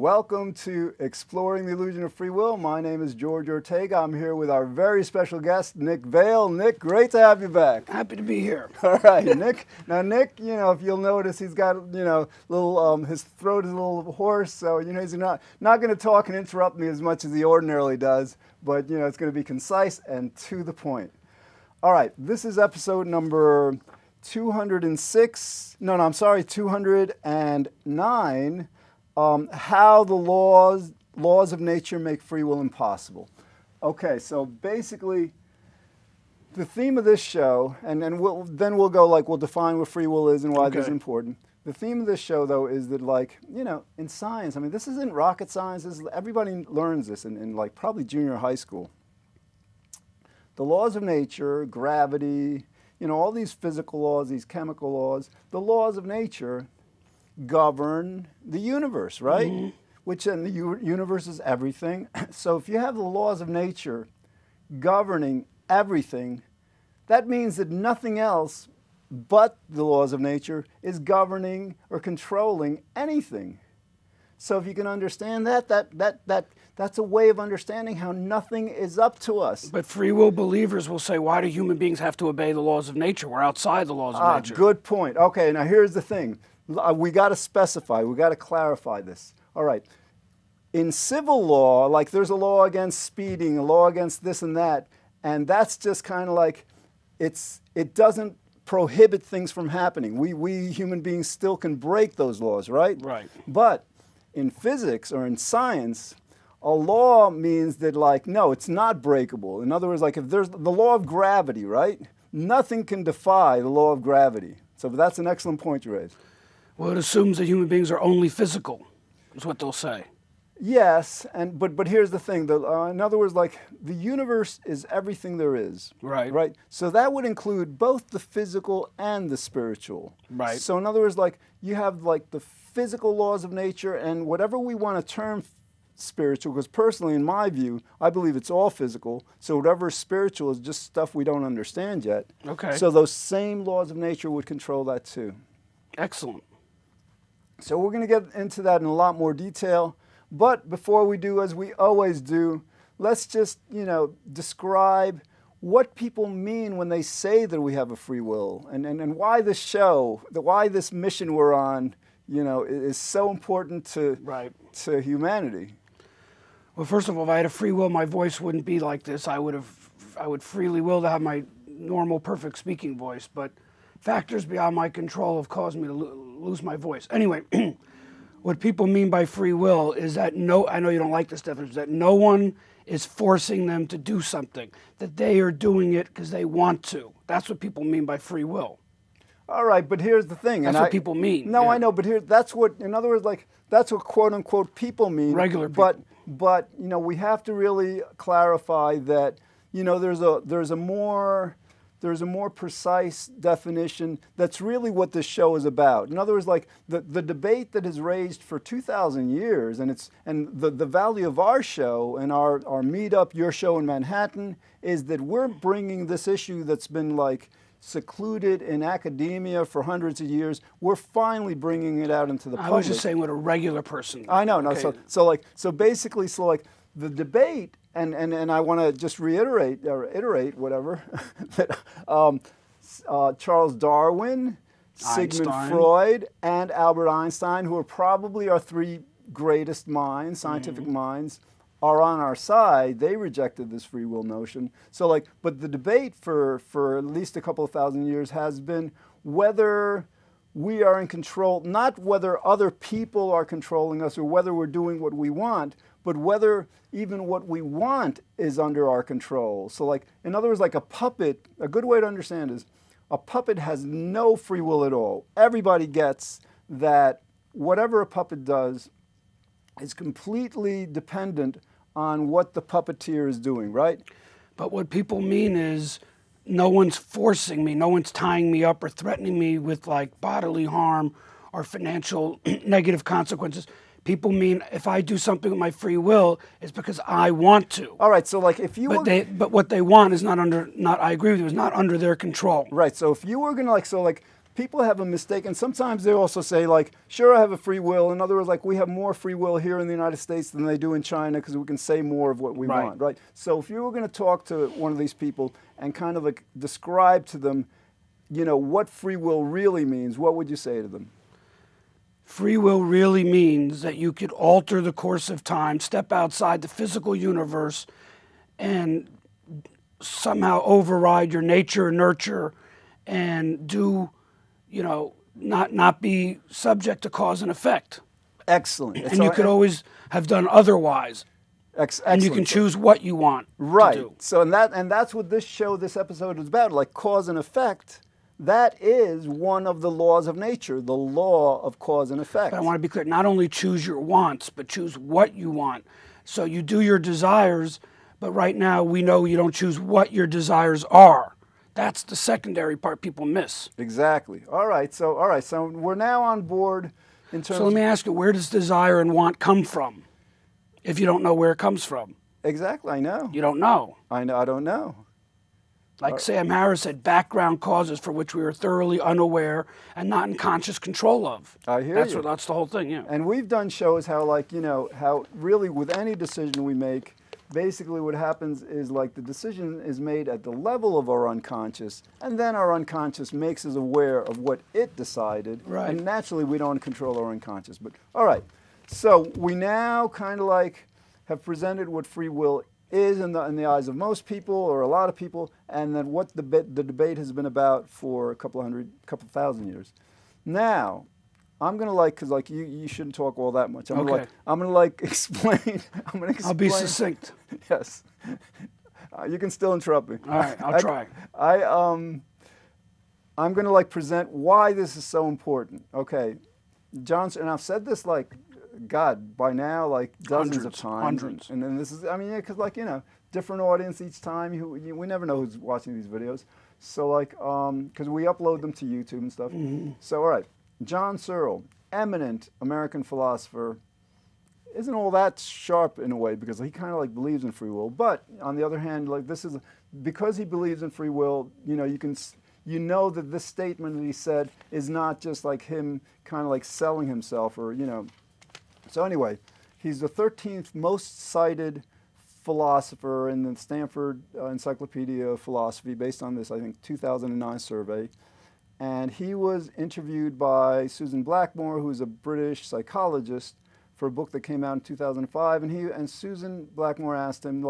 Welcome to Exploring the Illusion of Free Will. My name is George Ortega. I'm here with our very special guest, Nick Vale. Nick, great to have you back. Happy to be here. All right, Nick. Now, Nick, if you'll notice, he's got, little, his throat is a little hoarse, so, he's not going to talk and interrupt me as much as he ordinarily does, but, it's going to be concise and to the point. All right, this is episode number 206. No, I'm sorry, 209. How the laws of nature make free will impossible. Okay, so basically, the theme of this show, and we'll define what free will is and why this is important. The theme of this show, though, is that, in science, this isn't rocket science. Everybody learns this in probably junior high school. The laws of nature, gravity, all these physical laws, these chemical laws, the laws of nature govern the universe, right? Mm-hmm. Which in the universe is everything. So if you have the laws of nature governing everything, that means that nothing else but the laws of nature is governing or controlling anything. So if you can understand that's a way of understanding how nothing is up to us. But free will believers will say, why do human beings have to obey the laws of nature? We're outside the laws of nature. Good point. Okay, now here's the thing. We got to specify, we got to clarify this. All right. In civil law, there's a law against speeding, a law against this and that's just kind of it doesn't prohibit things from happening. We human beings still can break those laws, right? Right. But in physics or in science, a law means that no, it's not breakable. In other words, if there's the law of gravity, right? Nothing can defy the law of gravity. So that's an excellent point you raised. Well, it assumes that human beings are only physical, is what they'll say. Yes, but here's the thing. In other words, the universe is everything there is. Right. Right? So that would include both the physical and the spiritual. Right. So in other words, you have the physical laws of nature and whatever we want to term spiritual, because personally, in my view, I believe it's all physical. So whatever is spiritual is just stuff we don't understand yet. Okay. So those same laws of nature would control that too. Excellent. So we're going to get into that in a lot more detail. But before we do, as we always do, let's just, describe what people mean when they say that we have a free will and why this show, why this mission we're on, is so important to humanity. Well, first of all, if I had a free will, my voice wouldn't be like this. I would freely will to have my normal, perfect speaking voice, but factors beyond my control have caused me to lose my voice. Anyway, what people mean by free will is that I know you don't like this definition, that no one is forcing them to do something, that they are doing it because they want to. That's what people mean by free will. All right, but here's the thing. That's what people mean. No, yeah. I know, but that's what, in other words, that's what quote unquote people mean. Regular people. But we have to really clarify that, there's a more precise definition that's really what this show is about. In other words, the debate that has raged for 2,000 years, and the value of our show and our meetup, your show in Manhattan, is that we're bringing this issue that's been secluded in academia for hundreds of years. We're finally bringing it out into the public. I was just saying what a regular person. I know. No. Okay. So basically, the debate. And I want to just reiterate or iterate whatever that Charles Darwin, Sigmund Freud, and Albert Einstein, who are probably our three greatest minds, scientific minds, are on our side. They rejected this free will notion. So but the debate for at least a couple of thousand years has been whether we are in control, not whether other people are controlling us or whether we're doing what we want, but whether even what we want is under our control. So in other words, a puppet, a good way to understand is a puppet has no free will at all. Everybody gets that whatever a puppet does is completely dependent on what the puppeteer is doing, right? But what people mean is no one's forcing me, no one's tying me up or threatening me with bodily harm or financial negative consequences. People mean if I do something with my free will, it's because I want to. All right, so if you but what they want is not I agree with you, is not under their control. Right, so if you were going to people have a mistake, and sometimes they also say, like, sure, I have a free will. In other words, like, we have more free will here in the United States than they do in China because we can say more of what we want, right? So if you were going to talk to one of these people and kind of like describe to them, you know, what free will really means, what would you say to them? Free will really means that you could alter the course of time, step outside the physical universe, and somehow override your nature, nurture, and do, you know, not be subject to cause and effect. Excellent. And you could always have done otherwise. And you can choose what you want to do. So and that's what this episode is about, like cause and effect. That is one of the laws of nature, the law of cause and effect. But I want to be clear, not only choose your wants, but choose what you want. So you do your desires, but right now we know you don't choose what your desires are. That's the secondary part people miss. Exactly. All right, so we're now on board in terms. So let me ask you, where does desire and want come from? If you don't know where it comes from. Exactly, I know. You don't know. I don't know. Like Sam Harris said, background causes for which we are thoroughly unaware and not in conscious control of. I hear you. That's the whole thing, yeah. And we've done shows how, like, you know, how really with any decision we make, basically what happens is, like, the decision is made at the level of our unconscious, and then our unconscious makes us aware of what it decided. Right. And naturally we don't control our unconscious. But all right, so we now kind of like have presented what free will is in the eyes of most people or a lot of people, and then what the debate has been about for a couple thousand years. Now, I'm gonna because you shouldn't talk all that much. I'm gonna explain. I'll be succinct. Yes, you can still interrupt me. All right, I'll try. I'm gonna present why this is so important. Okay, Johnson, and I've said this God, by now, dozens of times. Hundreds. And then this is, because, different audience each time. We never know who's watching these videos. So, because we upload them to YouTube and stuff. Mm-hmm. So, all right. John Searle, eminent American philosopher, isn't all that sharp in a way because he kind of, believes in free will. But, on the other hand, because he believes in free will, you know that this statement that he said is not just him kind of selling himself or, So anyway, he's the 13th most cited philosopher in the Stanford Encyclopedia of Philosophy based on this, I think, 2009 survey. And he was interviewed by Susan Blackmore, who's a British psychologist, for a book that came out in 2005. And Susan Blackmore asked him,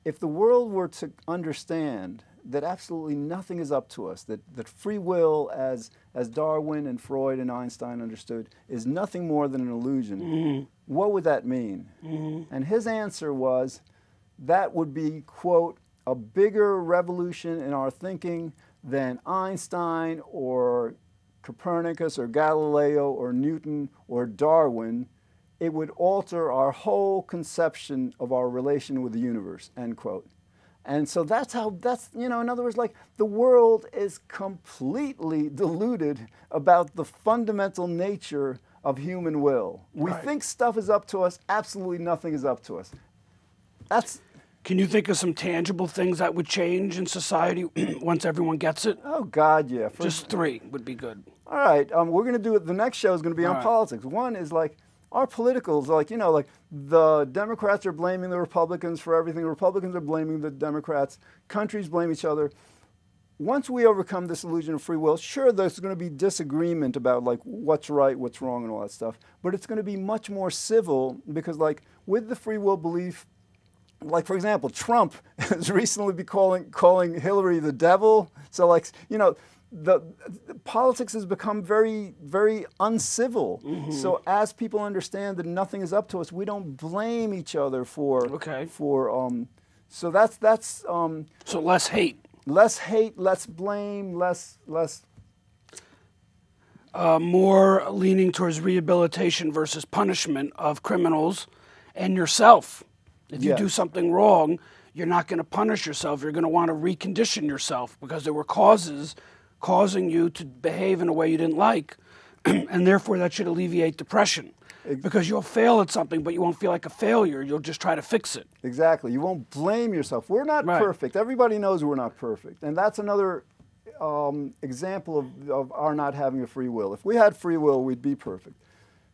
if the world were to understand that absolutely nothing is up to us, that free will, as Darwin and Freud and Einstein understood, is nothing more than an illusion, mm-hmm. what would that mean? Mm-hmm. And his answer was, that would be, quote, a bigger revolution in our thinking than Einstein or Copernicus or Galileo or Newton or Darwin. It would alter our whole conception of our relation with the universe, end quote. And so in other words, the world is completely deluded about the fundamental nature of human will. We think stuff is up to us. Absolutely nothing is up to us. Can you think of some tangible things that would change in society once everyone gets it? Oh, God, yeah. Just 3 would be good. All right. We're going to do it. The next show is going to be on politics. One is our politicals, the Democrats are blaming the Republicans for everything. The Republicans are blaming the Democrats. Countries blame each other. Once we overcome this illusion of free will, sure, there's going to be disagreement about what's right, what's wrong, and all that stuff. But it's going to be much more civil because with the free will belief, for example, Trump has recently been calling Hillary the devil. So the politics has become very, very uncivil. Mm-hmm. So as people understand that nothing is up to us, we don't blame each other for. So that's. So less hate. Less hate, less blame, less. More leaning towards rehabilitation versus punishment of criminals and yourself. If you do something wrong, you're not going to punish yourself. You're going to want to recondition yourself because there were causes causing you to behave in a way you didn't like, and therefore that should alleviate depression. Because you'll fail at something, but you won't feel like a failure. You'll just try to fix it. Exactly. You won't blame yourself. We're not perfect. Everybody knows we're not perfect. And that's another example of our not having a free will. If we had free will, we'd be perfect.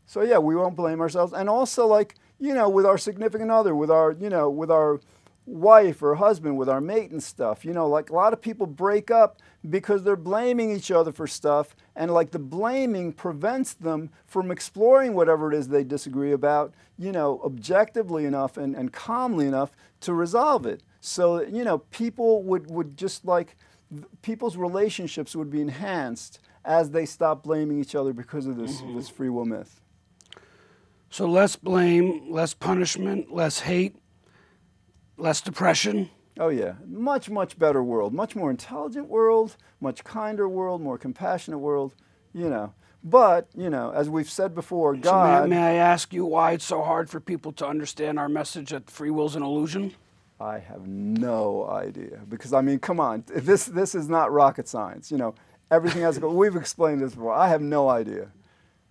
So yeah, we won't blame ourselves. And also, like, you know, with our significant other, with our, you know, with our wife or husband, with our mate and stuff, you know, like a lot of people break up because they're blaming each other for stuff, and like the blaming prevents them from exploring whatever it is they disagree about, you know, objectively enough and calmly enough to resolve it. So, you know, people would just like, people's relationships would be enhanced as they stop blaming each other because of this, this free will myth. So less blame, less punishment, less hate, less depression. Oh yeah, much, much better world, much more intelligent world, much kinder world, more compassionate world, you know. But, you know, as we've said before, God... So may I ask you why it's so hard for people to understand our message that free will's an illusion? I have no idea, because, I mean, come on, this is not rocket science, you know. Everything has to go, we've explained this before, I have no idea,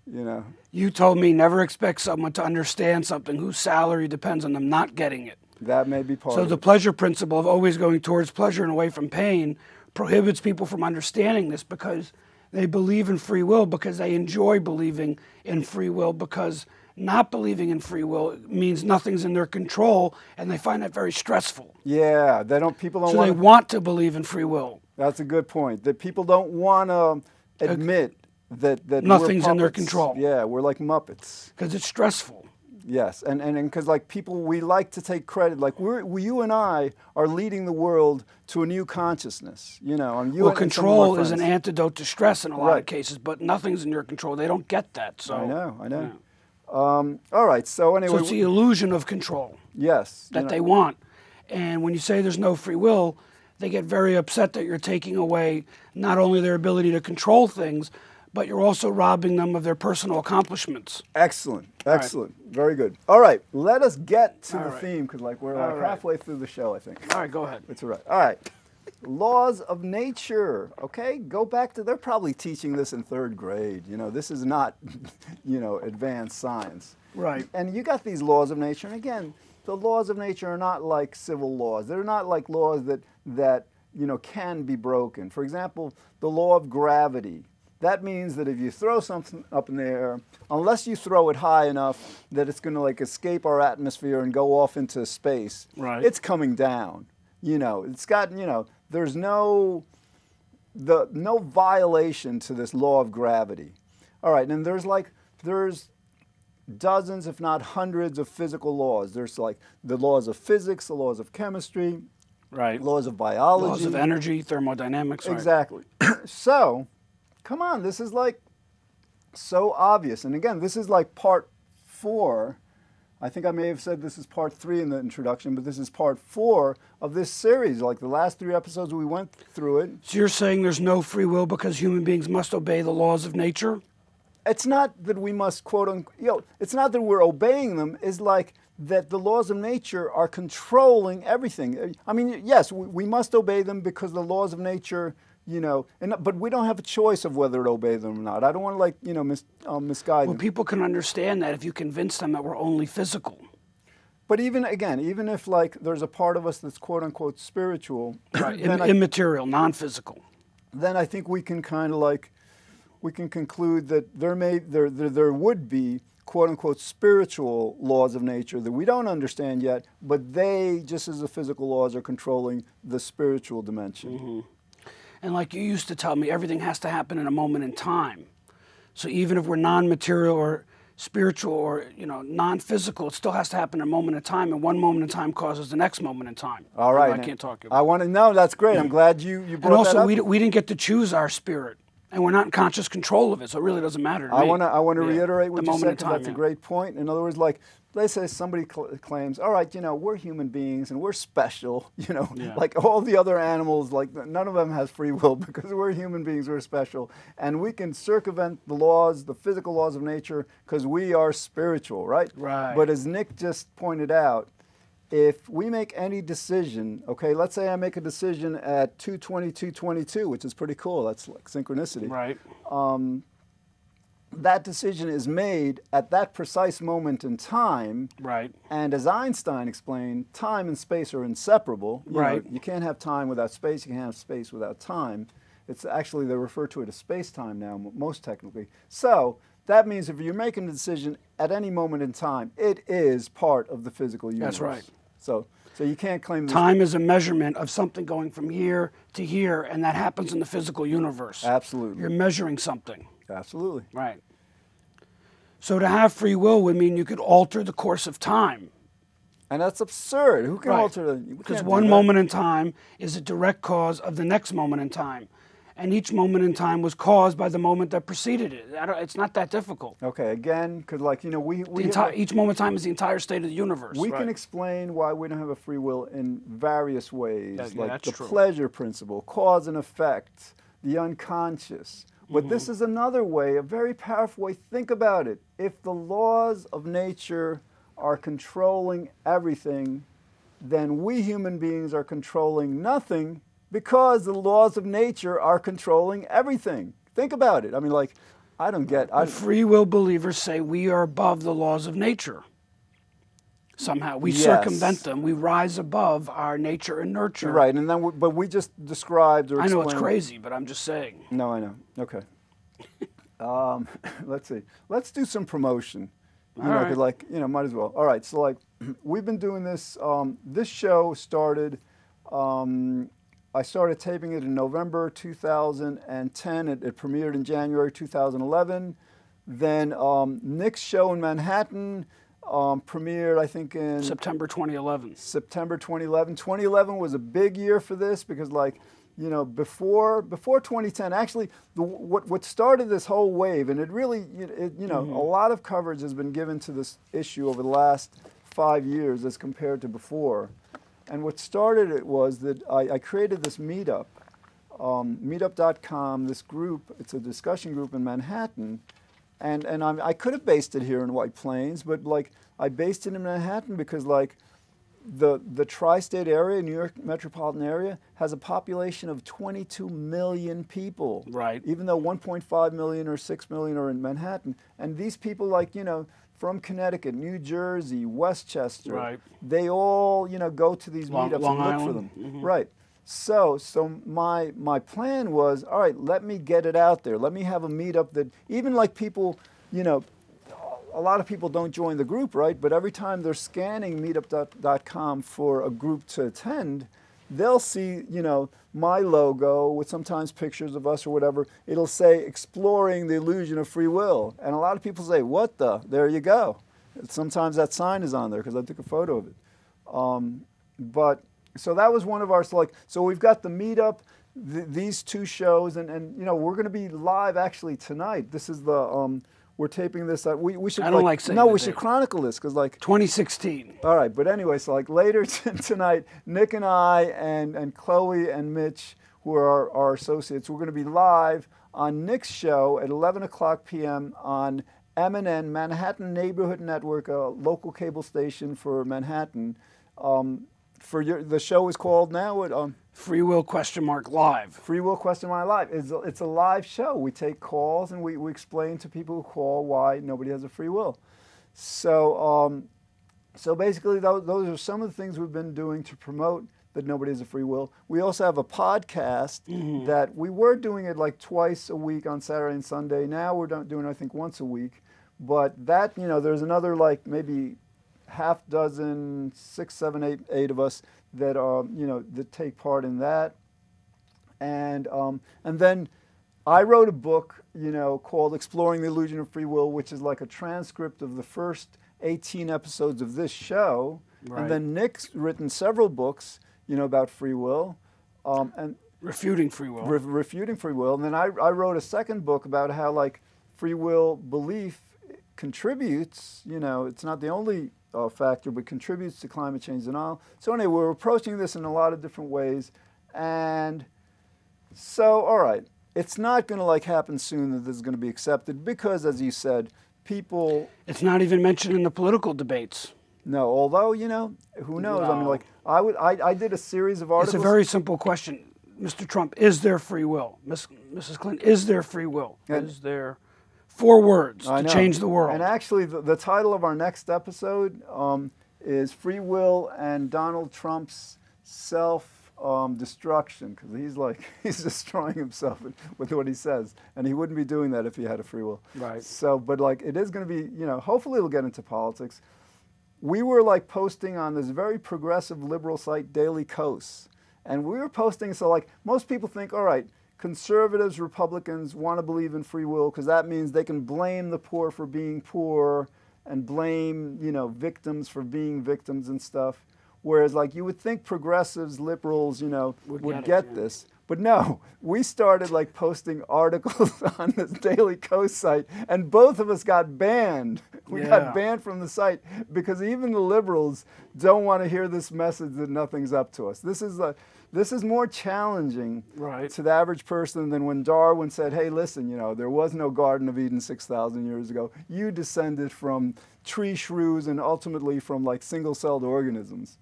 you know. You told me never expect someone to understand something whose salary depends on them not getting it. That may be part of it. So the pleasure principle of always going towards pleasure and away from pain prohibits people from understanding this, because they believe in free will, because they enjoy believing in free will, because not believing in free will means nothing's in their control, and they find that very stressful. Yeah, people don't so want they want to believe in free will. That's a good point. That people don't want to admit that nothing's we're in their puppets. control. Yeah, we're like Muppets. Because it's stressful. Yes, and because like people, we like to take credit. Like you and I are leading the world to a new consciousness. You know, well, control is an antidote to stress in a lot of cases, but nothing's in your control. They don't get that. So I know. Yeah. All right. So anyway, so it's the illusion of control. Yes, that they want, and when you say there's no free will, they get very upset that you're taking away not only their ability to control things, but you're also robbing them of their personal accomplishments. Excellent. Excellent. Right. Very good. All right. Let us get to the theme, because like we're like halfway through the show, I think. All right, go ahead. It's all right. All right. Laws of nature. Okay? Go back to, they're probably teaching this in 3rd grade. You know, this is not, you know, advanced science. Right. And you got these laws of nature. And again, the laws of nature are not like civil laws. They're not like laws that you know, can be broken. For example, the law of gravity. That means that if you throw something up in the air, unless you throw it high enough that it's going to like escape our atmosphere and go off into space, it's coming down. You know, it's got, you know, there's no violation to this law of gravity. All right, and there's dozens, if not hundreds, of physical laws. There's like the laws of physics, the laws of chemistry, laws of biology, laws of energy, thermodynamics. Exactly. So, come on, this is like so obvious. And again, this is like part 4. I think I may have said this is part 3 in the introduction, but this is part 4 of this series. Like the last 3 episodes, we went through it. So you're saying there's no free will because human beings must obey the laws of nature? It's not that we must, quote unquote, you know, it's not that we're obeying them. It's like that the laws of nature are controlling everything. I mean, yes, we must obey them because the laws of nature, you know, but we don't have a choice of whether to obey them or not. I don't want to, like, you know, misguide them. Well, people can understand that if you convince them that we're only physical. But even if like there's a part of us that's quote unquote spiritual, immaterial, non-physical, then I think we can kind of like, we can conclude that there would be quote unquote spiritual laws of nature that we don't understand yet, but they, just as the physical laws, are controlling the spiritual dimension. And like you used to tell me, everything has to happen in a moment in time. So even if we're non-material or spiritual or, you know, non-physical, it still has to happen in a moment in time, and one moment in time causes the next moment in time. All right. I can't talk about. I want to know. That's great. I'm glad you brought that up. And also, we didn't get to choose our spirit, and we're not in conscious control of it, so it really doesn't matter to me. I want to reiterate what you said, because that's a great point. In other words, like, let's say somebody claims, all right, you know, we're human beings and we're special, you know, like all the other animals, like none of them has free will because we're human beings, we're special, and we can circumvent the laws, the physical laws of nature, because we are spiritual, right? Right. But as Nick just pointed out, if we make any decision, okay, let's say I make a decision at 2:22:22, which is pretty cool, that's like synchronicity. Right. That decision is made at that precise moment in time. Right. And as Einstein explained, time and space are inseparable. You know, you can't have time without space, you can't have space without time. It's actually, they refer to it as space-time now, most technically. So that means if you're making a decision at any moment in time, it is part of the physical universe. That's right. So you can't claim this. Time is a measurement of something going from here to here, and that happens in the physical universe. Absolutely. You're measuring something. Absolutely. Right. So to have free will would mean you could alter the course of time. And that's absurd. Who can alter that? Because one moment in time is a direct cause of the next moment in time. And each moment in time was caused by the moment that preceded it. It's not that difficult. Okay, again, because like, each moment in time is the entire state of the universe. We can explain why we don't have a free will in various ways, like that's the true. pleasure principle, cause and effect, the unconscious. But this is another way, a very powerful way. Think about it. If the laws of nature are controlling everything, then we human beings are controlling nothing, because the laws of nature are controlling everything. Think about it. I mean, like, I don't get... free will believers say we are above the laws of nature. Somehow. We circumvent them. We rise above our nature and nurture. Right, and then but we just described or explained... I know it's crazy, but I'm just saying. No, I know. Okay. Let's see. Let's do some promotion. Because, like, might as well. All right, so, like, we've been doing this. This show started... I started taping it in November 2010. It premiered in January 2011. Then Nick's show in Manhattan premiered, I think, in... September 2011. September 2011. 2011 was a big year for this because, like, before 2010, actually, what started this whole wave, and it really, a lot of coverage has been given to this issue over the last 5 years as compared to before. And what started it was that I created this meetup, meetup.com, this group. It's a discussion group in Manhattan. And I could have based it here in White Plains, but, like, I based it in Manhattan because, like, the tri-state area, New York metropolitan area, has a population of 22 million people. Right. Even though 1.5 million or 6 million are in Manhattan. And these people, like, from Connecticut, New Jersey, Westchester. Right. They all, go to these meetups Long and look Island. for them. Right. So my plan was, all right, let me get it out there. Let me have a meetup that even like people, a lot of people don't join the group, right? But every time they're scanning meetup.com for a group to attend, they'll see, my logo with sometimes pictures of us or whatever. It'll say, exploring the illusion of free will. And a lot of people say, what the? There you go. Sometimes that sign is on there because I took a photo of it. So that was one of our, so we've got the meetup, these two shows, and we're going to be live actually tonight. This is the, we're taping this. We should. I don't like saying no, we date. should chronicle this because 2016. All right, but anyway, so later tonight, Nick and I and Chloe and Mitch, who are our associates, we're going to be live on Nick's show at 11 o'clock p.m. on MNN, Manhattan Neighborhood Network, a local cable station for Manhattan. The show is called now Free Will Live. Free Will Live. It's a live show. We take calls and we explain to people who call why nobody has a free will. So basically those are some of the things we've been doing to promote that nobody has a free will. We also have a podcast that we were doing it like twice a week on Saturday and Sunday. Now we're doing it, I think, once a week. But that, there's another like maybe half dozen, 6, 7, 8 of us that that take part in that, and then I wrote a book, called Exploring the Illusion of Free Will, which is like a transcript of the first 18 episodes of this show, and then Nick's written several books, about free will, and refuting free will, refuting free will, and then I wrote a second book about how like free will belief contributes, it's not the only factor, but contributes to climate change and all. So anyway, we're approaching this in a lot of different ways. And so, all right, it's not going to like happen soon that this is going to be accepted because, as you said, people... It's not even mentioned in the political debates. No, although, who knows? No. I mean, like, I did a series of articles... It's a very simple question. Mr. Trump, is there free will? Mrs. Clinton, is there free will? Is there... 4 words to change the world. And actually, the title of our next episode is Free Will and Donald Trump's Self destruction, because he's like, he's destroying himself with what he says, and he wouldn't be doing that if he had a free will. Right. So, but like, it is going to be, hopefully it'll get into politics. We were like posting on this very progressive liberal site, Daily Kos, and we were posting, so like, most people think, all right, conservatives, Republicans want to believe in free will because that means they can blame the poor for being poor and blame, victims for being victims and stuff. Whereas, like, you would think progressives, liberals, would get this. But no, we started, like, posting articles on this Daily Kos site, and both of us got banned. We got banned from the site because even the liberals don't want to hear this message that nothing's up to us. This is more challenging to the average person than when Darwin said, hey, listen, there was no Garden of Eden 6,000 years ago. You descended from tree shrews and ultimately from, like, single-celled organisms.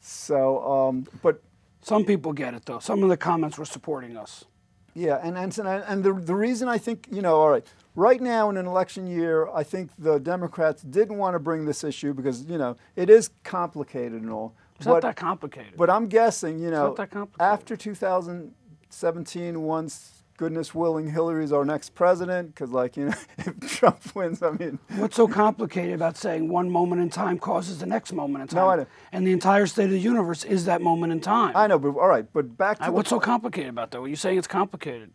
So, but some people get it though. Some of the comments were supporting us. Yeah, and the reason I think, all right, right now in an election year, I think the Democrats didn't want to bring this issue because, it is complicated and all. It's not that complicated. But I'm guessing, it's not that complicated. After 2017, once goodness willing, Hillary's our next president, because, like, if Trump wins, I mean... What's so complicated about saying one moment in time causes the next moment in time? No, I know. And the entire state of the universe is that moment in time. I know, but all right, but back to... What's so complicated about that? Are you saying it's complicated?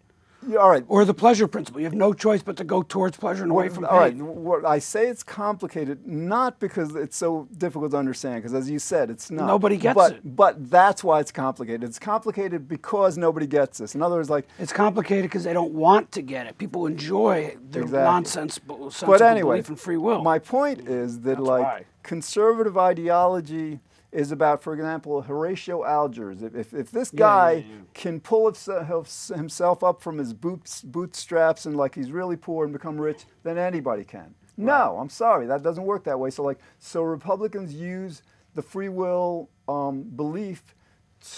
Yeah, all right. Or the pleasure principle. You have no choice but to go towards pleasure and away from pain. All right, what I say it's complicated, not because it's so difficult to understand, because as you said, it's not. Nobody gets it. But that's why it's complicated. It's complicated because nobody gets this. In other words, like... It's complicated because they don't want to get it. People enjoy their nonsensical belief in free will. My point is that, like, conservative ideology is about, for example, Horatio Algiers. If this guy can pull himself up from his bootstraps and, like, he's really poor and become rich, then anybody can. Right. No, I'm sorry, that doesn't work that way. So Republicans use the free will belief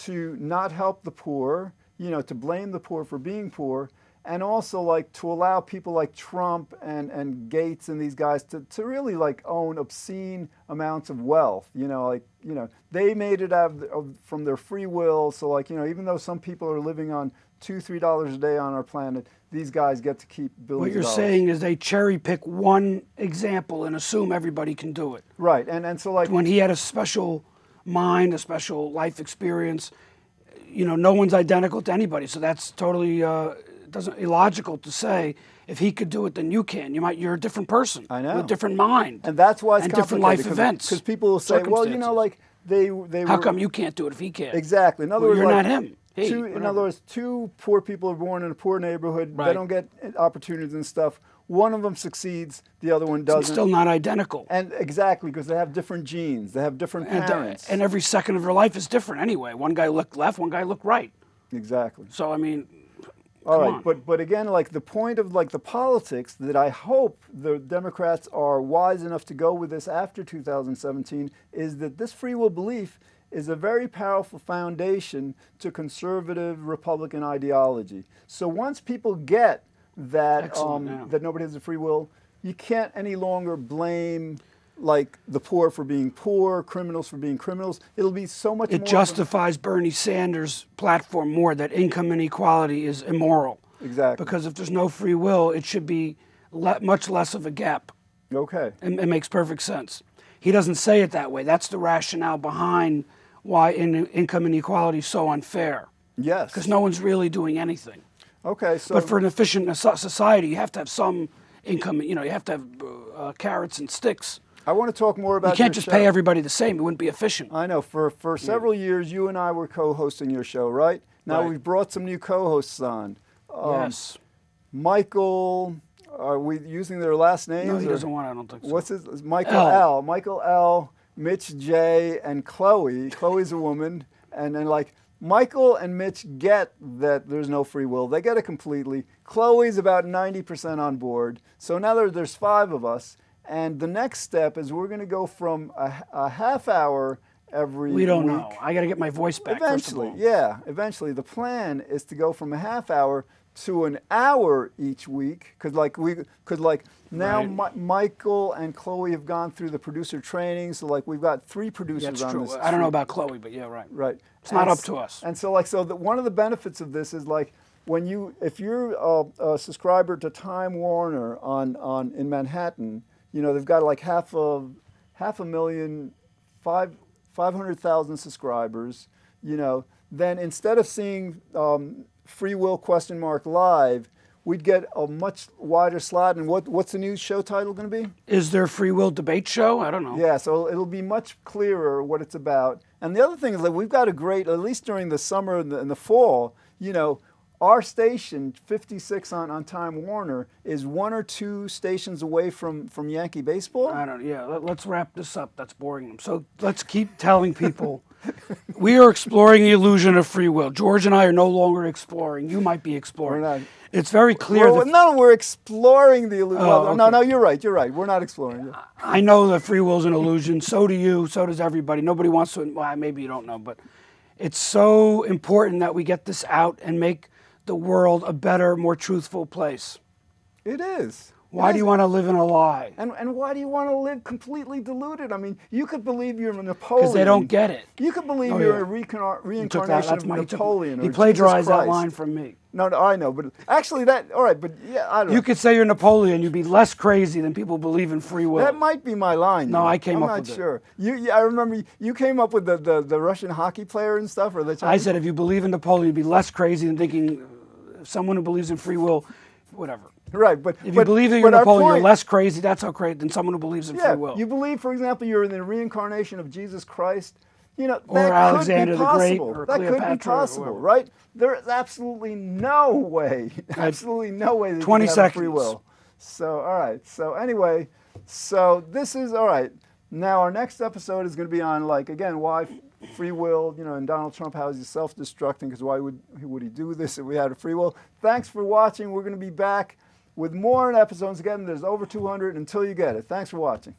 to not help the poor, to blame the poor for being poor, and also, like, to allow people like Trump and Gates and these guys to really, like, own obscene amounts of wealth. They made it out from their free will. So, like, even though some people are living on $2-3 a day on our planet, these guys get to keep billions of dollars. What you're saying is they cherry pick one example and assume everybody can do it. Right, and so, like, when he had a special mind, a special life experience, no one's identical to anybody. So that's totally illogical to say if he could do it, then you can. You're a different person. I know. With a different mind. And that's why it's and different life events. Because people will say, well, like, they how come you can't do it if he can? Exactly. In other words, you're like, not him. In other words, two poor people are born in a poor neighborhood. Right. They don't get opportunities and stuff. One of them succeeds, the other one doesn't. It's still not identical. And exactly, because they have different genes. They have different parents. And every second of their life is different anyway. One guy looked left, one guy looked right. Exactly. So, I mean... All right, but again, like, the point of, like, the politics that I hope the Democrats are wise enough to go with this after 2017 is that this free will belief is a very powerful foundation to conservative Republican ideology. So once people get that that nobody has a free will, you can't any longer blame, like, the poor for being poor, criminals for being criminals. It'll be so much more... It justifies Bernie Sanders' platform more, that income inequality is immoral. Exactly. Because if there's no free will, it should be much less of a gap. Okay. It makes perfect sense. He doesn't say it that way. That's the rationale behind why income inequality is so unfair. Yes. Because no one's really doing anything. Okay, so... But for an efficient society, you have to have some income, you have to have carrots and sticks. I want to talk more about You can't just pay everybody the same. It wouldn't be efficient. I know. For several years, you and I were co-hosting your show, right? Now we've brought some new co-hosts on. Yes. Michael, are we using their last names? No, he doesn't want it. I don't think so. What's his? Michael L. Michael L., Mitch J., and Chloe. Chloe's a woman. And then, like, Michael and Mitch get that there's no free will. They get it completely. Chloe's about 90% on board. So now there's 5 of us. And the next step is we're going to go from a half hour every We don't week. know. I got to get my voice back. Eventually, first of all. yeah. Eventually, the plan is to go from a half hour to an hour each week, because now Right. Michael and Chloe have gone through the producer training, so like we've got 3 producers That's on true. this. I don't know about Chloe, but yeah, right. Right. It's not up to us. And so one of the benefits of this is like if you're a subscriber to Time Warner in Manhattan, you know, they've got like half a million, 500,000 subscribers, you know, then instead of seeing Free Will live, we'd get a much wider slot. And what's the new show title going to be? Is there free will debate show? I don't know. Yeah, so it'll be much clearer what it's about. And the other thing is that we've got a great, at least during the summer and the fall, you know, our station, 56 on Time Warner, is 1 or 2 stations away from Yankee baseball. I don't. Yeah, let's wrap this up. That's boring them. So let's keep telling people we are exploring the illusion of free will. George and I are no longer exploring. You might be exploring. We're not. It's very clear that No, we're exploring the illusion. Oh, okay. No, you're right. You're right. We're not exploring it. I know that free will is an illusion. So do you. So does everybody. Nobody wants to. Well, maybe you don't know, but it's so important that we get this out and make the world a better, more truthful place. It is. Why do you want to live in a lie? And why do you want to live completely deluded? I mean, you could believe you're Napoleon. Because they don't get it. You could believe Oh, you're yeah. a reincarnation of Napoleon. He or plagiarized Jesus that Christ. line from me. No, I know, but actually all right, but yeah, I don't know. You could say you're Napoleon, you'd be less crazy than people believe in free will. That might be my line. No, I came I'm up not with it. sure. I remember you came up with the Russian hockey player and stuff, or the Chinese? I said if you believe in Napoleon, you'd be less crazy than thinking someone who believes in free will, whatever. Right, but If you believe that you're but our Napoleon, point- you're less crazy. That's how crazy than someone who believes in free will. You believe, for example, you're in the reincarnation of Jesus Christ. You know, Or that Alexander could be the Great, possible. or That could be Cleopatra, or possible, whoever. right? There is absolutely no way, absolutely no way that 20 you can have free seconds. will. So, all right. So anyway, this is all right. Now our next episode is going to be on why free will, and Donald Trump, how is he self-destructing? Because why would he do this if we had a free will? Thanks for watching. We're going to be back with more episodes. Again, there's over 200 until you get it. Thanks for watching.